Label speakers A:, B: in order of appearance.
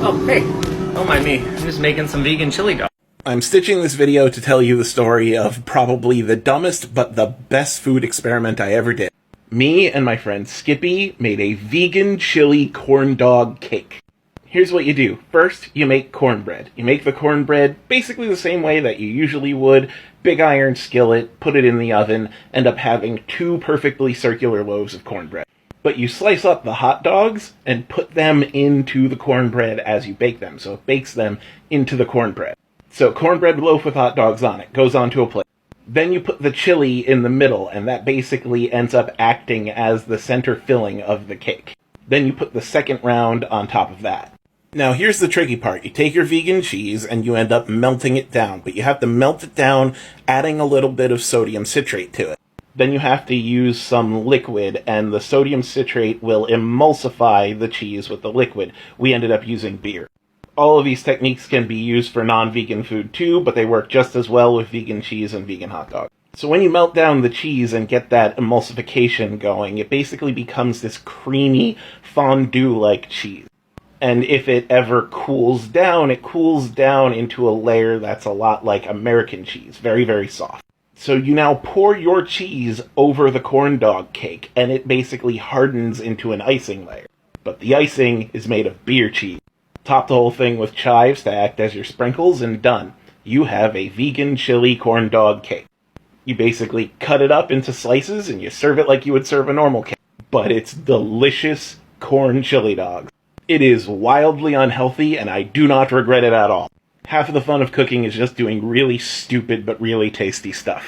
A: Oh, hey. Don't mind me. I'm just making some vegan chili dog.
B: I'm stitching this video to tell you the story of probably the dumbest but the best food experiment I ever did. Me and my friend Skippy made a vegan chili corn dog cake. Here's what you do. First, you make cornbread. You make the cornbread basically the same way that you usually would. Big iron skillet, put it in the oven, end up having 2 perfectly circular loaves of cornbread. But you slice up the hot dogs and put them into the cornbread as you bake them, so it bakes them into the cornbread. So cornbread loaf with hot dogs on it goes onto a plate. Then you put the chili in the middle, and that basically ends up acting as the center filling of the cake. Then you put the second round on top of that. Now here's the tricky part. You take your vegan cheese and you end up melting it down, but you have to melt it down, adding a little bit of sodium citrate to it. Then you have to use some liquid, and the sodium citrate will emulsify the cheese with the liquid. We ended up using beer. All of these techniques can be used for non-vegan food too, but they work just as well with vegan cheese and vegan hot dogs. So when you melt down the cheese and get that emulsification going, it basically becomes this creamy fondue-like cheese. And if it ever cools down, it cools down into a layer that's a lot like American cheese, very, very soft. So you now pour your cheese over the corn dog cake, and it basically hardens into an icing layer. But the icing is made of beer cheese. Top the whole thing with chives to act as your sprinkles, and done. You have a vegan chili corn dog cake. You basically cut it up into slices, and you serve it like you would serve a normal cake. But it's delicious corn chili dogs. It is wildly unhealthy, and I do not regret it at all. Half of the fun of cooking is just doing really stupid but really tasty stuff.